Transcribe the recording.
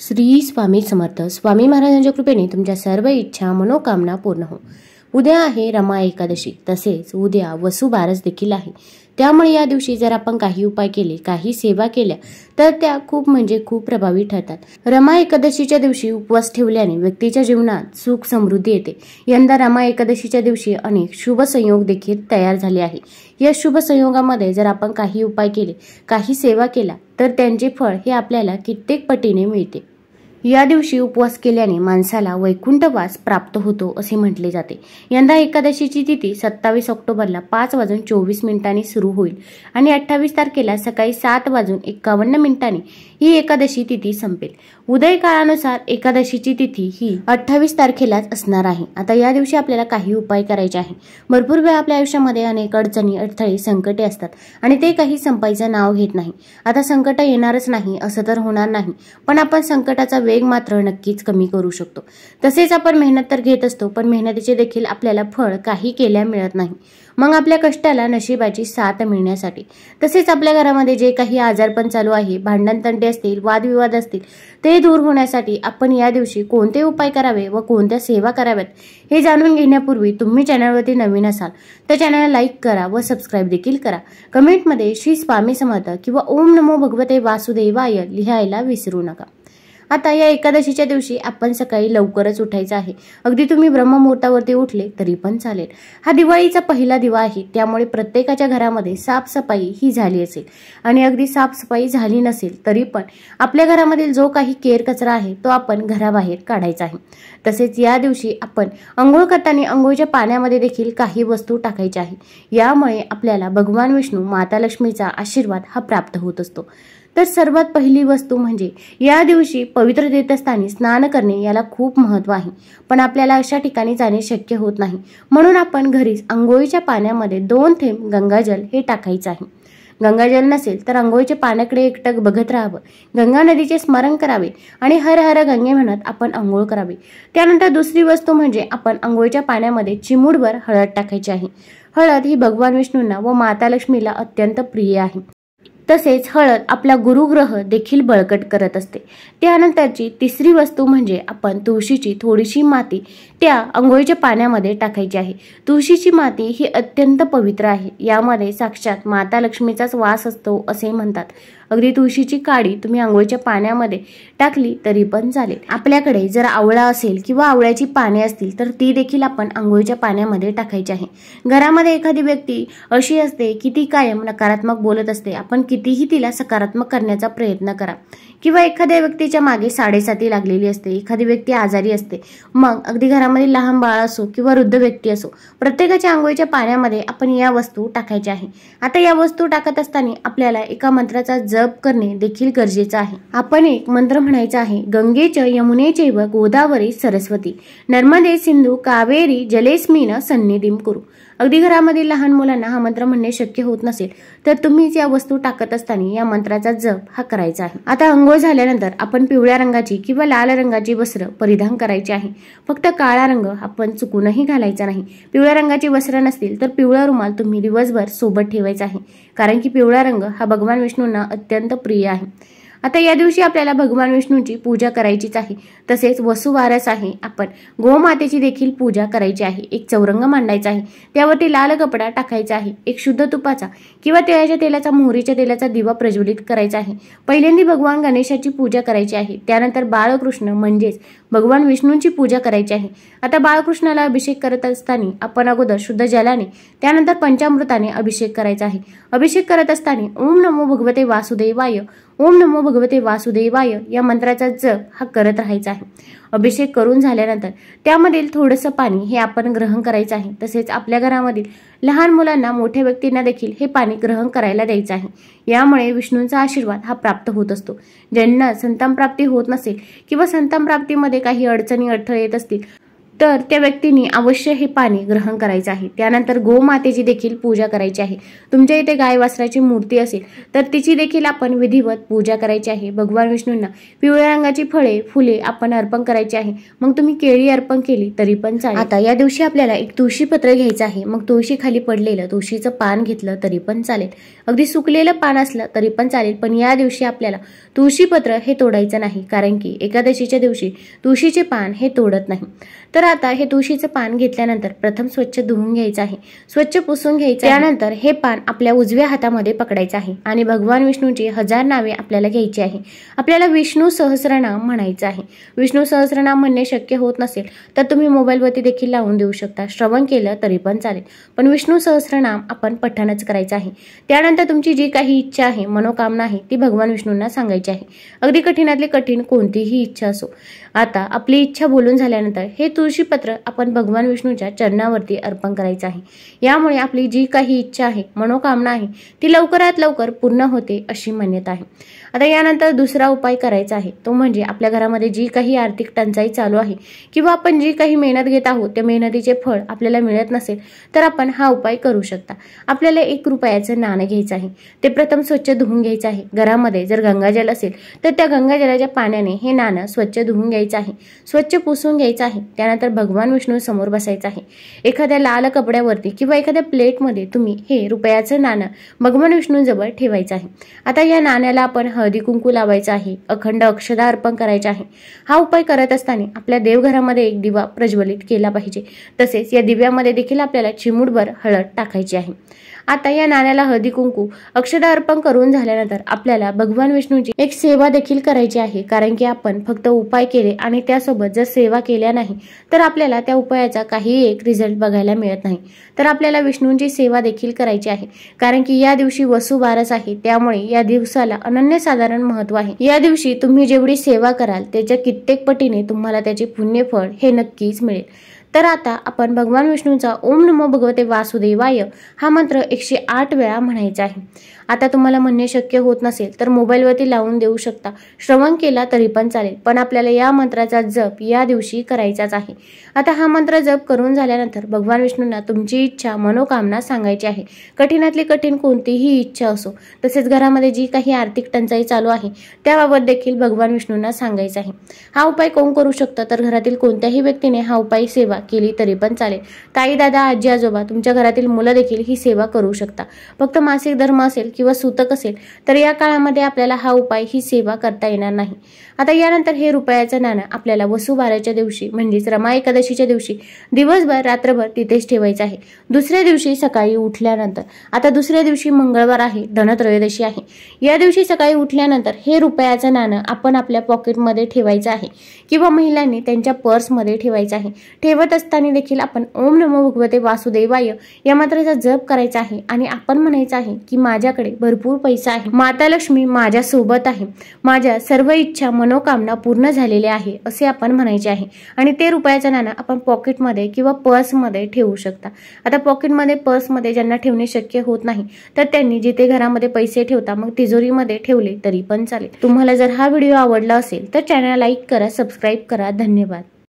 श्री स्वामी समर्थ. स्वामी महाराजांच्या कृपेने तुमच्या सर्व इच्छा मनोकामना पूर्ण हो. उद्या आहे रमा एकादशी, तसेच उद्या वसुबारस देखील आहे. त्यामुळे या दिवशी जर आपण काही उपाय केले, काही सेवा केल्या तर त्या खूप प्रभावी ठरतात. रमा एकादशीच्या दिवशी उपवास ठेवल्याने व्यक्तीच्या जीवनात सुख समृद्धी येते. यंदा रमा एकादशीच्या दिवशी अनेक शुभ संयोग देखील तयार झाले आहे. या शुभ संयोगामध्ये जर आपण काही उपाय केले, काही सेवा केला तर त्यांचे फळ हे आपल्याला कित्येक पटीने मिळते. या दिवशी उपवास केल्याने माणसाला वैकुंठवास प्राप्त होतो असे म्हटले जाते. यंदा एकादशीची तिथी 27 ऑक्टोबरला 5:24 सुरू होईल आणि 28 तारखेला सकाळी 7:51 ही एकादशी तिथी संपेल. उदय काळानुसार एकादशीची तिथी ही 28 तारखेलाच असणार आहे. आता या दिवशी आपल्याला काही उपाय करायचे आहे. भरपूर वेळा आपल्या आयुष्यामध्ये अनेक अडचणी, अडथळे, संकटे असतात आणि ते काही संपायचं नाव घेत नाही. आता संकट येणारच नाही असं तर होणार नाही, पण आपण संकटाचा वेग मात्र नक्कीच कमी करू शकतो. तसेच आपण मेहनत तर घेत असतो, पण मेहनतीचे देखील आपल्याला फळ काही केल्या मिळत नाही. मग आपल्या कष्टाला नशिबाची साथ मिळण्यासाठी, तसेच आपल्या घरामध्ये जे काही आजारपण चालू आहे, भांडण तंटे असतील, वादविवाद असतील, ते दूर होण्यासाठी आपण या दिवशी कोणते उपाय करावे व कोणत्या सेवा कराव्यात हे जाणून घेण्यापूर्वी तुम्ही चॅनलवरती नवीन असाल तर चॅनलला लाईक करा व सबस्क्राईब देखील करा. कमेंटमध्ये श्री स्वामी समर्थ किंवा ओम नमो भगवते वासुदेवाय लिहायला विसरू नका. आता या एकादशीच्या दिवशी आपण सकाळी लवकरच उठायचं आहे. अगदी तुम्ही ब्रह्ममुहूर्तावरती उठले तरी पण चालेल. हा दिवाळीचा पहिला दिवा आहे, त्यामुळे प्रत्येकाच्या घरामध्ये साफसफाई ही झाली असेल आणि अगदी साफसफाई झाली नसेल तरी पण आपल्या घरामधील जो काही केर कचरा आहे तो आपण घराबाहेर काढायचा आहे. तसेच या दिवशी आपण अंघोळ करताना अंघोळीच्या पाण्यामध्ये देखील काही वस्तू टाकायच्या आहे. यामुळे आपल्याला भगवान विष्णू, माता लक्ष्मीचा आशीर्वाद हा प्राप्त होत असतो. तर सर्वात पहिली वस्तू म्हणजे या दिवशी पवित्र तीर्थस्थानी स्नान करणे. याला खूप महत्त्व आहे, पण आपल्याला अशा ठिकाणी जाणे शक्य होत नाही. म्हणून आपण घरीच अंघोळीच्या पाण्यामध्ये 2 थेंब गंगाजल हे टाकायचं आहे. गंगाजल नसेल तर अंघोळीच्या पाण्याकडे एकटक बघत राहावं, गंगा नदीचे स्मरण करावे आणि हर हर गंगे म्हणत आपण अंघोळ करावी. त्यानंतर दुसरी वस्तू म्हणजे आपण अंघोळीच्या पाण्यामध्ये चिमूटभर हळद टाकायची आहे. हळद ही भगवान विष्णूंना व माता लक्ष्मीला अत्यंत प्रिय आहे. तसेच हळद आपला गुरुग्रह देखील बळकट करत असते. त्यानंतरची तिसरी वस्तू म्हणजे आपण तुळशीची थोडीशी माती त्या अंघोळीच्या पाण्यामध्ये टाकायची आहे. तुळशीची माती ही अत्यंत पवित्र आहे. यामध्ये साक्षात माता लक्ष्मीचाच वास असतो असे म्हणतात. अगदी तुळशीची काडी तुम्ही अंघोळीच्या पाण्यामध्ये टाकली तरी पण चालेल. आपल्याकडे जर आवळा असेल किंवा आवळ्याची पाने असतील तर ती देखील आपण अंघोळीच्या पाण्यामध्ये टाकायची आहे. घरामध्ये एखादी व्यक्ती अशी असते की ती कायम नकारात्मक बोलत असते. आपण कितीही तिला सकारात्मक करण्याचा प्रयत्न करा. किंवा एखाद्या व्यक्तीच्या मागे साडेसाती लागलेली असते, एखादी व्यक्ती आजारी असते, मग अगदी घरामध्ये लहान बाळ असो किंवा वृद्ध व्यक्ती असो, प्रत्येकाच्या अंघोळीच्या पाण्यामध्ये आपण या वस्तू टाकायच्या आहे. आता या वस्तू टाकत असताना आपल्याला एका मंत्राचा जप करणे देखील गरजेचं आहे. आपण एक मंत्र म्हणायचा आहे, गंगेच यमुनेचैव गोदावरी सरस्वती नर्मदे सिंधू कावेरी जलेस्मिन सन्निधिं कुरु. अगदी घरामध्ये लहान मुलांना हा मंत्र म्हणणे शक्य होत नसेल तर तुम्हीच या वस्तू टाकत असताना या मंत्राचा जप हा करायचा आहे. आता अंघोळ झाल्यानंतर आपण पिवळ्या रंगाची किंवा लाल रंगाची वस्त्र परिधान करायची आहे. फक्त काळा रंग आपण चुकूनही घालायचा नाही. पिवळ्या रंगाची वस्त्र नसतील तर पिवळा रुमाल तुम्ही दिवसभर सोबत ठेवायचा आहे, कारण की पिवळा रंग हा भगवान विष्णूंना अत्यंत प्रिय आहे. आता या दिवशी आपल्याला भगवान विष्णूंची पूजा करायचीच आहे. तसेच वसुबारस आहे, आपण गोमातेची देखील पूजा करायची आहे. एक चौरंग मांडायचा आहे, त्यावरती लाल कपडा टाकायचा आहे. एक शुद्ध तुपाचा किंवा तिळाच्या तेलाचा, मोहरीच्या तेलाचा दिवा प्रज्वलित करायचा आहे. पहिल्यांदा भगवान गणेशाची पूजा करायची आहे. त्यानंतर बाळकृष्ण म्हणजेच भगवान विष्णूंची पूजा करायची आहे. आता बाळकृष्णाला अभिषेक करत असताना आपण अगोदर शुद्ध जलाने, त्यानंतर पंचामृताने अभिषेक करायचा आहे. अभिषेक करत असताना ओम नमो भगवते वासुदेवाय, ओम नमो भगवते वासुदेवाय या मंत्राचा जप हा करत राहायचा आहे. अभिषेक करून झाल्यानंतर त्यामधील थोडंसं पाणी हे आपण ग्रहण करायचं आहे. तसेच आपल्या घरामधील लहान मुलांना, मोठ्या व्यक्तींना देखील हे पाणी ग्रहण करायला द्यायचं आहे. यामुळे विष्णूंचा आशीर्वाद हा प्राप्त होत असतो. ज्यांना संतान प्राप्ती होत नसेल किंवा संतान प्राप्तीमध्ये काही अडचणी, अडथळे येत असतील तर त्या व्यक्तीने अवश्य हे पाणी ग्रहण करायचं आहे। त्यानंतर गोमातेची देखील पूजा करायची आहे। तुमच्या इथे गाय वासराची मूर्ती असेल तर तिची देखील आपण विधिवत पूजा करायची आहे। भगवान विष्णूंना पिवळ्या रंगाची फळे फुले आपण अर्पण करायची आहे। मग तुम्ही केळी अर्पण केली तरी पण चालेल। आता या दिवशी आपल्याला एक तुळशी पत्र घ्यायचं आहे। मग तुळशी खाली पडलेलं तुळशीचं पान घेतलं तरी पण चालेल, अगदी सुकलेलं पान असलं तरी पण चालेल, पण या दिवशी आपल्याला तुळशी पत्र हे तोडायचं नाही, कारण की एकादशीच्या दिवशी तुळशीचे पान हे तोडत नाही। तर आता हे तुळशीचं पान घेतल्यानंतर प्रथम स्वच्छ धुवून घ्यायचं आहे, स्वच्छ पुसून घ्यायचं। त्यानंतर हे पान आपल्या उजव्या हातामध्ये पकडायचं आहे आणि भगवान विष्णूची 1000 नावे आपल्याला घ्यायची आहे। आपल्याला विष्णू सहस्रनाम म्हणायचं आहे। विष्णू सहस्रनाम म्हणणे शक्य होत नसेल तर तुम्ही मोबाईलवरती देखील लावून देऊ शकता, श्रवण केलं तरी पण चालेल, पण विष्णू सहस्रनाम आपण पठणच करायचं आहे। त्यानंतर तुमची जी काही इच्छा आहे, मनोकामना आहे, ती भगवान विष्णूंना सांगायची आहे। अगदी कठीणातली कठीण कोणतीही इच्छा असो। आता आपली इच्छा बोलून झाल्यानंतर हे तुळशीपत्र आपण भगवान विष्णूच्या चरणावरती अर्पण करायचं आहे। यामुळे आपली जी काही इच्छा आहे, मनोकामना आहे, ती लवकरात लवकर पूर्ण होते अशी मान्यता आहे। आता यानंतर दुसरा उपाय करायचा आहे, तो म्हणजे आपल्या घरामध्ये जी काही आर्थिक टंचाई चालू आहे किंवा आपण जी काही मेहनत घेत आहोत त्या मेहनतीचे फळ आपल्याला मिळत नसेल तर आपण हा उपाय करू शकता। आपल्याला 1 रुपयाचं नाणं घ्यायचं आहे, ते प्रथम स्वच्छ धुवून घ्यायचं आहे। घरामध्ये जर गंगाजल असेल तर त्या गंगाजलाच्या पाण्याने हे नाणं स्वच्छ धुवून घ्यायचं आहे, स्वच्छ पुसून घ्यायचं आहे। त्यानंतर भगवान विष्णू समोर बसायचं आहे। एखाद्या लाल कपड्यावरती किंवा एखाद्या प्लेटमध्ये तुम्ही हे रुपयाचं नाणं भगवान विष्णूजवळ ठेवायचं आहे। आता या नाण्याला आपण हळदी कुंकू लावायचं आहे, अखंड अक्षदा अर्पण करायचे आहे। हा उपाय करत असताना आपल्या देवघरामध्ये एक दिवा प्रज्वलित केला पाहिजे, तसेच या दिव्यामध्ये देखील आपल्याला चिमूटभर हळद टाकायची आहे। आता या नाण्याला हळदी कुंकू अक्षदा अर्पण करून झाल्यानंतर आपल्याला भगवान विष्णूची एक सेवा देखील करायची आहे, कारण की आपण फक्त उपाय केले आणि त्यासोबत जर सेवा केल्या नाही तर आपल्याला त्या उपायाचा काही एक रिझल्ट बघायला मिळत नाही। तर आपल्याला विष्णूंची सेवा देखील करायची आहे, कारण की या दिवशी वसुबारस आहे, त्यामुळे या दिवसाला अनन्यसाधारण महत्त्व आहे। या दिवशी तुम्ही जेवढी सेवा कराल त्याच्या कित्येक पटीने तुम्हाला त्याचे पुण्यफळ हे नक्कीच मिळेल। तर आता आपण भगवान विष्णूचा ओम नमो भगवते वासुदेवाय हा मंत्र 108 वेळा म्हणायचा आहे। आता तुम्हाला म्हणणे शक्य होत नसेल तर मोबाईलवरती लावून देऊ शकता, श्रवण केला तरी पण चालेल, पण आपल्याला या मंत्राचा जप या दिवशी करायचाच आहे। आता हा मंत्र जप करून झाल्यानंतर भगवान विष्णूंना तुमची इच्छा मनोकामना सांगायची आहे। कठीणातली कठीण कोणतीही इच्छा असो, तसेच घरामध्ये जी काही आर्थिक टंचाई चालू आहे त्याबाबत देखील भगवान विष्णूंना सांगायचं आहे। हा उपाय कोण करू शकतं तर घरातील कोणत्याही व्यक्तीने हा उपाय सेवा केली तरी पण चालेल। ताई दादा आजी आजोबा तुमच्या घरातील मुलं देखील ही सेवा करू शकता। फक्त मासिक धर्म असेल किंवा सूतक असेल तर या काळामध्ये आपल्याला हा उपाय ही सेवा करता येणार नाही। आता यानंतर हे रुपयाचं नाणं आपल्याला वसुबारसच्या दिवशी म्हणजेच रमा एकादशीच्या दिवशी दिवसभर रात्रभर तिथेच ठेवायचं आहे। दुसऱ्या दिवशी सकाळी उठल्यानंतर, आता दुसऱ्या दिवशी मंगळवार आहे, धनत्रयोदशी आहे, या दिवशी सकाळी उठल्यानंतर हे रुपयाचं नाणं आपण आपल्या पॉकेटमध्ये ठेवायचं आहे किंवा महिलांनी त्यांच्या पर्समध्ये ठेवायचं आहे। ठेवत असताना देखील आपण ओम नमो भगवते वासुदेवाय या मंत्राचा जप करायचा आहे आणि आपण म्हणायचं आहे की माझ्याकडे भरपूर पैसा आहे, माता लक्ष्मी माझ्या सोबत आहे, माझ्या सर्व इच्छा मनोकामना पूर्ण झालेल्या आहे असे आपण म्हणायचे आहे। आणि ते रुपयाचं नाणं आपण पॉकेटमध्ये किंवा पर्समध्ये ठेवू शकता। आता पॉकेटमध्ये पर्समध्ये ज्यांना ठेवणे शक्य होत नाही तर त्यांनी जिथे घरामध्ये पैसे ठेवता मग तिजोरीमध्ये ठेवले तरी पण चालेल। तुम्हाला जर हा व्हिडिओ आवडला असेल तर चॅनल लाईक करा, सबस्क्राईब करा। धन्यवाद।